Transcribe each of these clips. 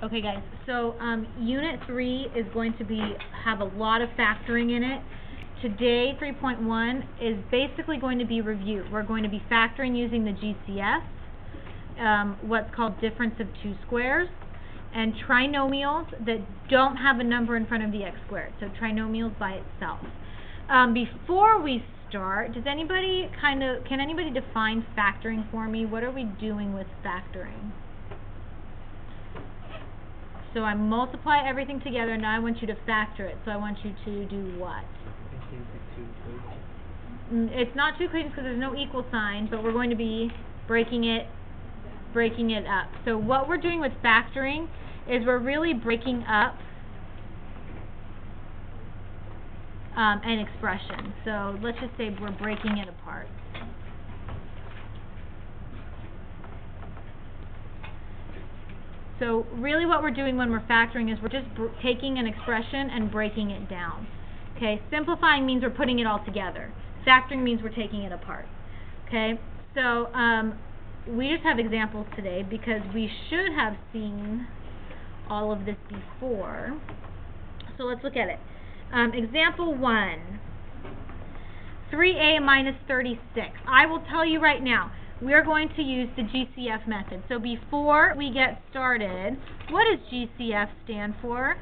Okay, guys, so Unit 3 is going to have a lot of factoring in it. Today, 3.1 is basically going to be reviewed. We're going to be factoring using the GCF, what's called difference of two squares, and trinomials that don't have a number in front of the x squared, so trinomials by itself. Before we start, can anybody define factoring for me? What are we doing with factoring? So I multiply everything together, now I want you to factor it. So I want you to do what? It's not two equations because there's no equal sign, but we're going to be breaking it up. So what we're doing with factoring is we're really breaking up an expression. So let's just say we're breaking it apart. So really what we're doing when we're factoring is we're just taking an expression and breaking it down. Okay, simplifying means we're putting it all together. Factoring means we're taking it apart. Okay, so we just have examples today because we should have seen all of this before. So let's look at it. Example 1, 3a minus 36. I will tell you right now, we're going to use the GCF method. So before we get started, what does GCF stand for?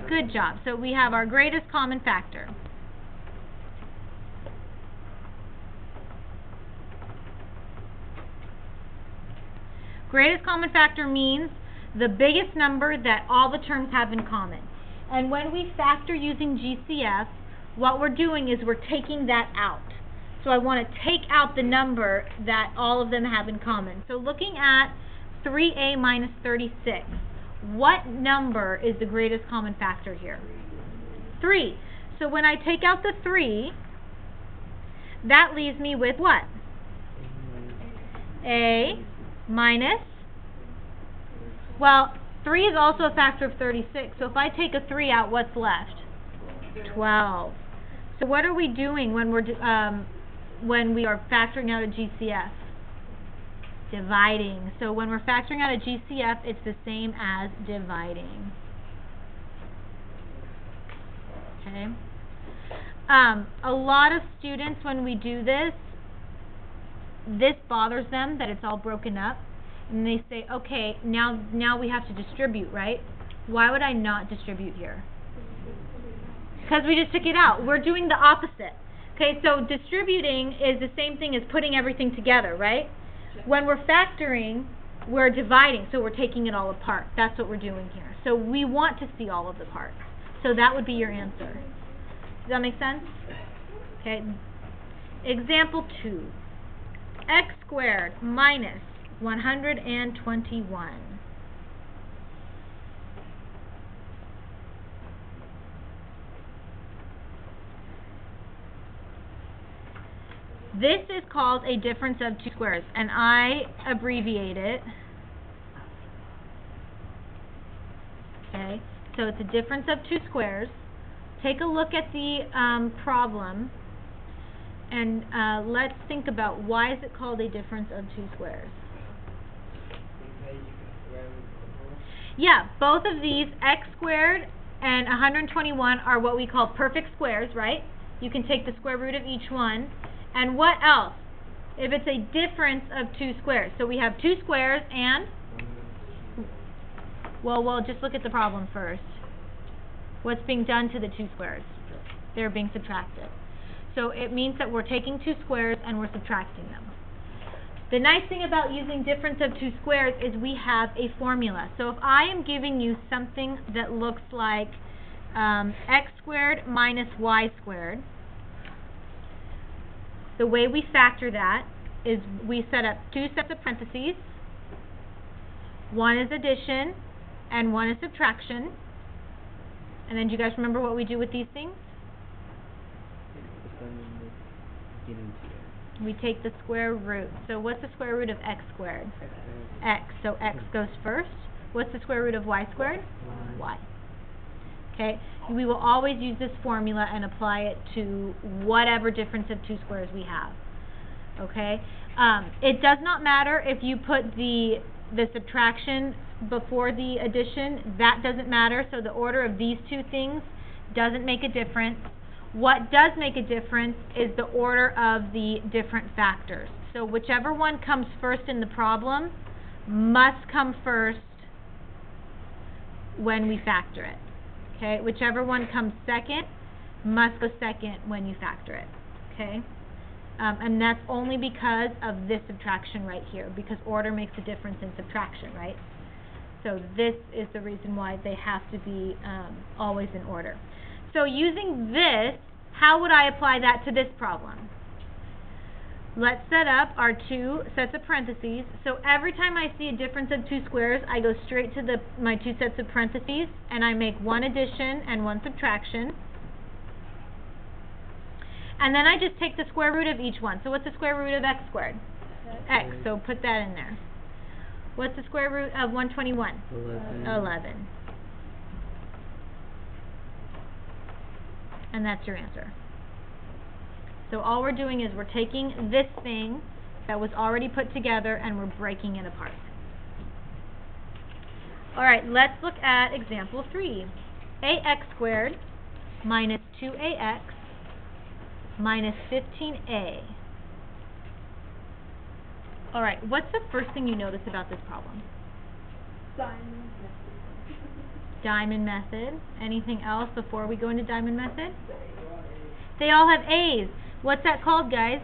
Good job. So we have our greatest common factor. Greatest common factor means the biggest number that all the terms have in common. And when we factor using GCF, what we're doing is we're taking that out. So I want to take out the number that all of them have in common. So looking at 3a minus 36, what number is the greatest common factor here? 3. So when I take out the 3, that leaves me with what? A minus, well, 3 is also a factor of 36. So if I take a 3 out, what's left? 12. So what are we doing when we are factoring out a GCF? Dividing. So when we're factoring out a GCF, it's the same as dividing. Okay. A lot of students, when we do this bothers them that it's all broken up, and they say, okay, now we have to distribute, right? Why would I not distribute here? Because we just took it out. We're doing the opposite. Okay, so distributing is the same thing as putting everything together, right? When we're factoring, we're dividing, so we're taking it all apart. That's what we're doing here. So we want to see all of the parts. So that would be your answer. Does that make sense? Okay. Example 2. X squared minus 121. This is called a difference of two squares, and I abbreviate it. Okay, so it's a difference of two squares. Take a look at the problem, and let's think about why is it called a difference of two squares. Yeah, both of these, x squared and 121, are what we call perfect squares, right? You can take the square root of each one. And what else? If it's a difference of two squares. So we have two squares and, well, we'll just look at the problem first. What's being done to the two squares? They're being subtracted. So it means that we're taking two squares and we're subtracting them. The nice thing about using difference of two squares is we have a formula. So if I am giving you something that looks like x squared minus y squared, the way we factor that is we set up two sets of parentheses. One is addition and one is subtraction. And then do you guys remember what we do with these things? We take the square root. So what's the square root of x squared? X. So x goes first. What's the square root of y squared? Y. Okay, we will always use this formula and apply it to whatever difference of two squares we have. Okay, it does not matter if you put the the subtraction before the addition, that doesn't matter. So the order of these two things doesn't make a difference. What does make a difference is the order of the different factors. So whichever one comes first in the problem must come first when we factor it. Okay? Whichever one comes second must go second when you factor it. Okay? And that's only because of this subtraction right here, because order makes a difference in subtraction, right? So this is the reason why they have to be always in order. So using this, how would I apply that to this problem? Let's set up our two sets of parentheses. So every time I see a difference of two squares, I go straight to my two sets of parentheses, and I make one addition and one subtraction. And then I just take the square root of each one. So what's the square root of x squared? X. So put that in there. What's the square root of 121? 11. And that's your answer. So all we're doing is we're taking this thing that was already put together and we're breaking it apart. Alright, let's look at example 3. ax squared minus 2ax minus 15a. Alright, what's the first thing you notice about this problem? Diamond method. Anything else before we go into diamond method? They all have A's. What's that called, guys?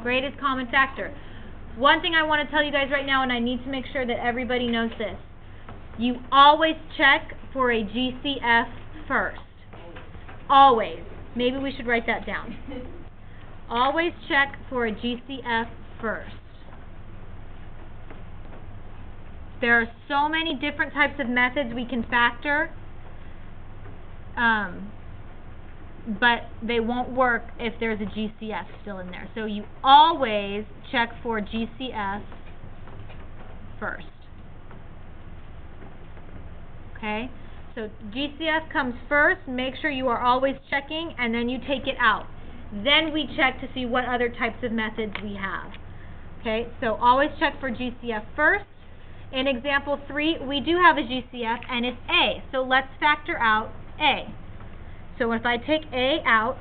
Greatest common factor. One thing I want to tell you guys right now, and I need to make sure that everybody knows this. You always check for a GCF first. Always. Maybe we should write that down. Always check for a GCF first. There are so many different types of methods we can factor, but they won't work if there's a GCF still in there. So you always check for GCF first. Okay? So GCF comes first. Make sure you are always checking, and then you take it out. Then we check to see what other types of methods we have. Okay? So always check for GCF first. In example 3, we do have a GCF, and it's A. So let's factor out A. So if I take A out,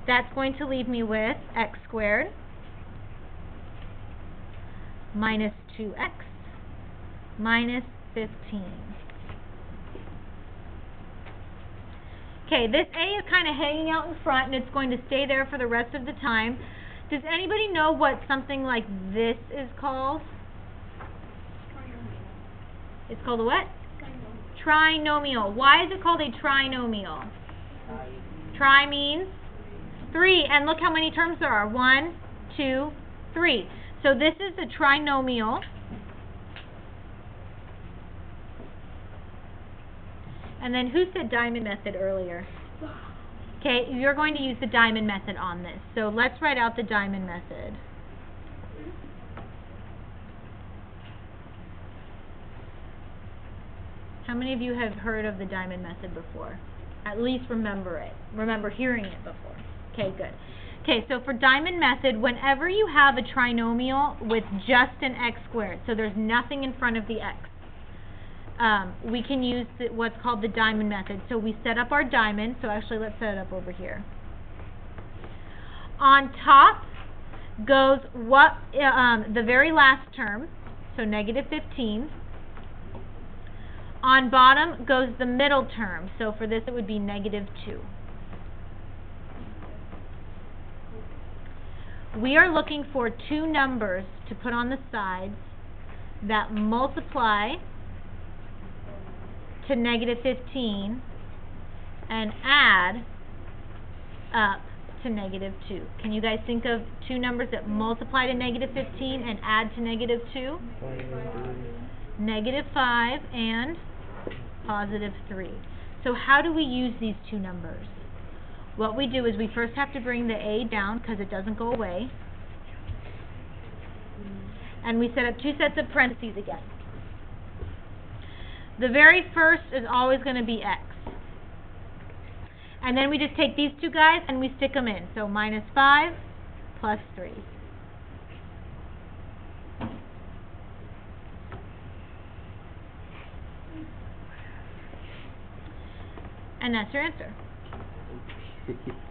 that's going to leave me with x squared minus 2x minus 15. Okay, this A is kind of hanging out in front, and it's going to stay there for the rest of the time. Does anybody know what something like this is called? It's called a what? Trinomial. Why is it called a trinomial? Tri means 3. And look how many terms there are. 1, 2, 3. So this is a trinomial. And then who said diamond method earlier? Okay, you're going to use the diamond method on this. So let's write out the diamond method. How many of you have heard of the diamond method before? At least remember it. Remember hearing it before. Okay, good. Okay, so for diamond method, whenever you have a trinomial with just an x squared, so there's nothing in front of the x, we can use what's called the diamond method. So we set up our diamond. So actually, let's set it up over here. On top goes what the very last term, so negative 15. On bottom goes the middle term. So for this, it would be negative 2. We are looking for two numbers to put on the sides that multiply to negative 15 and add up to negative 2. Can you guys think of two numbers that multiply to negative 15 and add to negative 2? Negative 5 and positive 3. So how do we use these two numbers? What we do is we first have to bring the A down because it doesn't go away. And we set up two sets of parentheses again. The very first is always going to be x. And then we just take these two guys and we stick them in. So minus 5 plus 3. And that's your answer.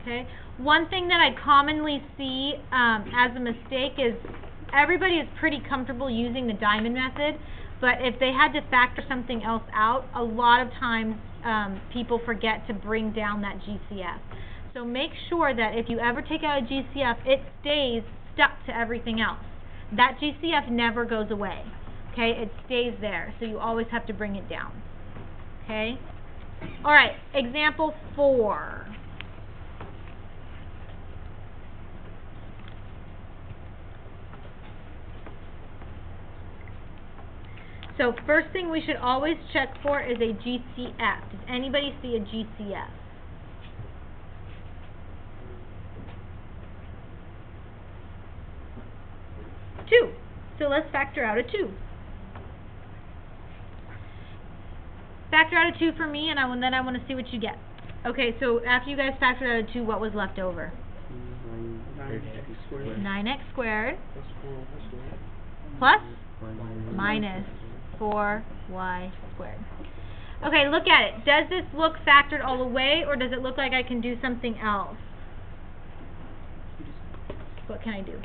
Okay. One thing that I commonly see as a mistake is everybody is pretty comfortable using the diamond method, but if they had to factor something else out, a lot of times people forget to bring down that GCF. So make sure that if you ever take out a GCF, it stays stuck to everything else. That GCF never goes away. Okay, it stays there, so you always have to bring it down. Okay? All right, example 4. So first thing we should always check for is a GCF. Does anybody see a GCF? Two. So let's factor out a 2. Factor out a 2 for me, and then I want to see what you get. Okay, so after you guys factored out a 2, what was left over? 9x squared plus minus 4y squared. Okay, look at it. Does this look factored all the way, or does it look like I can do something else? What can I do?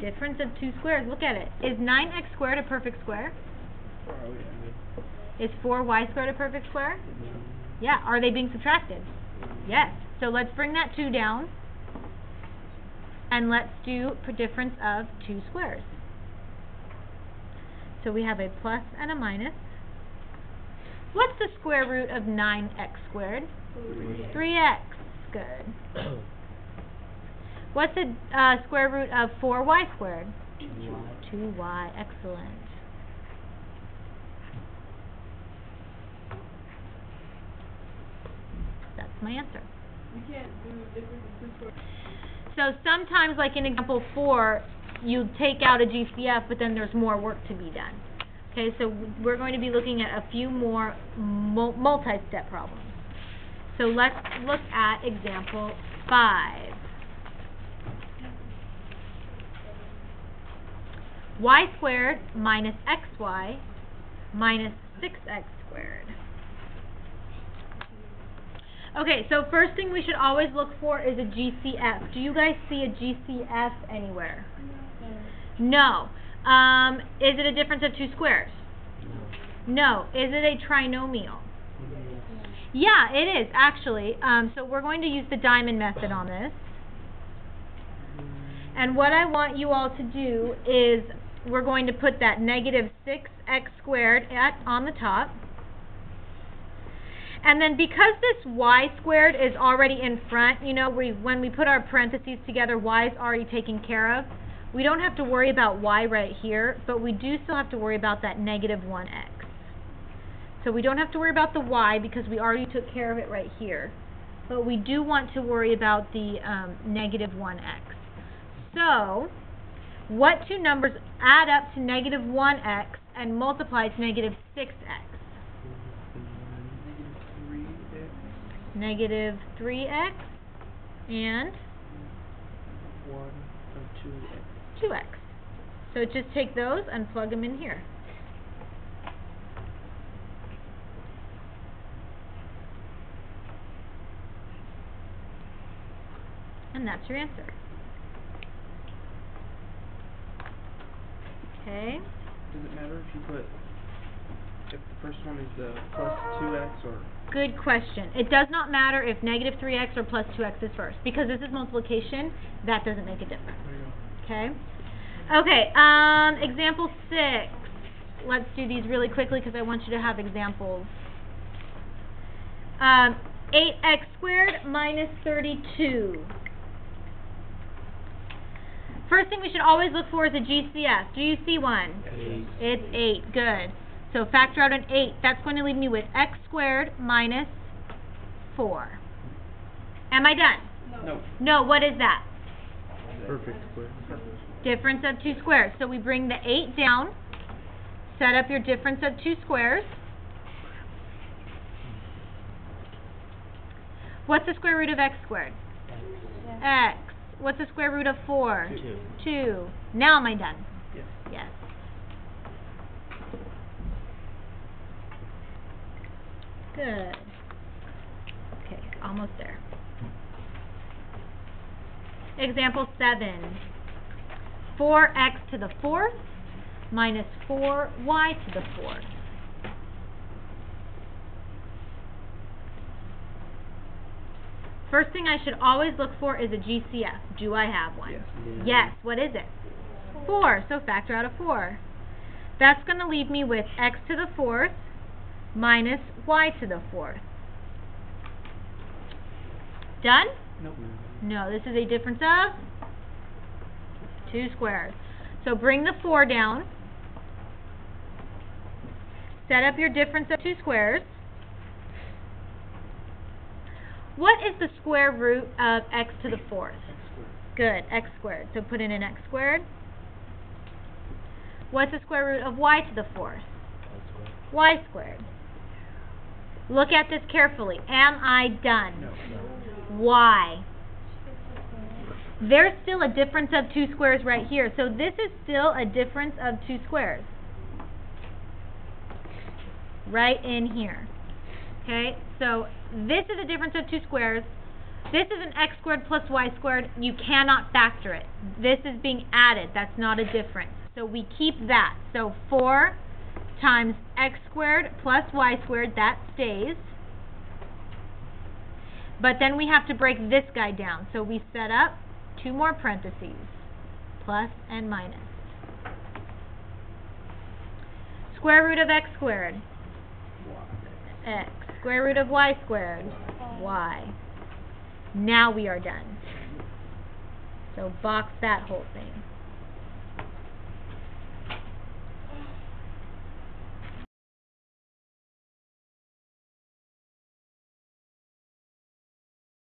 Difference of 2 squares. Look at it. Is 9x squared a perfect square? Is 4y squared a perfect square? Yeah. Are they being subtracted? Yes. So let's bring that 2 down, and let's do a difference of 2 squares. So we have a plus and a minus. What's the square root of 9x squared? 3x. Good. What's the square root of 4y squared? 2y. Excellent. That's my answer. We can't do difference of 2 squares. So sometimes, like in example 4, you take out a GCF, but then there's more work to be done. Okay, so we're going to be looking at a few more multi-step problems. So let's look at example 5. Y squared minus xy minus 6x squared. Okay, so first thing we should always look for is a GCF. Do you guys see a GCF anywhere? No. Is it a difference of 2 squares? No. Is it a trinomial? Yeah, it is, actually. So we're going to use the diamond method on this. And what I want you all to do is we're going to put that negative 6x squared on the top. And then because this y squared is already in front, you know, when we put our parentheses together, y is already taken care of. We don't have to worry about y right here, but we do still have to worry about that negative 1x. So we don't have to worry about the y because we already took care of it right here. But we do want to worry about the negative 1x. So what two numbers add up to negative 1x and multiply to negative 6x? Negative 3x and 2x. So just take those and plug them in here. And that's your answer. Okay. Does it matter if you put, if the first one is the plus 2x or? Good question. It does not matter if negative 3x or plus 2x is first, because this is multiplication. That doesn't make a difference. Okay? Okay, example 6. Let's do these really quickly because I want you to have examples. 8x squared minus 32. First thing we should always look for is a GCF. Do you see one? 8. It's 8. Good. So factor out an 8. That's going to leave me with x squared minus 4. Am I done? No. No, what is that? Perfect square. Difference of 2 squares. So we bring the 8 down, set up your difference of 2 squares. What's the square root of x squared? X. What's the square root of 4? 2. Now am I done? Yes. Yes. Good. Okay, almost there. Example 7. 4x to the 4th minus 4y to the 4th. First thing I should always look for is a GCF. Do I have one? Yes. Yes. What is it? 4. So factor out a 4. That's going to leave me with x to the 4th minus y to the 4th. Done? Nope. No, this is a difference of 2 squares. So bring the 4 down. Set up your difference of 2 squares. What is the square root of x to the 4th? Good, x squared. So put in an x squared. What's the square root of y to the 4th? Y squared. Look at this carefully. Am I done? No. Why? There's still a difference of 2 squares right here. So this is still a difference of 2 squares. Right in here. Okay, so this is a difference of 2 squares. This is an x squared plus y squared. You cannot factor it. This is being added. That's not a difference. So we keep that. So 4 times x squared plus y squared, that stays. But then we have to break this guy down. So we set up 2 more parentheses, plus and minus. Square root of x squared, x. Square root of y squared, y. Now we are done. So box that whole thing.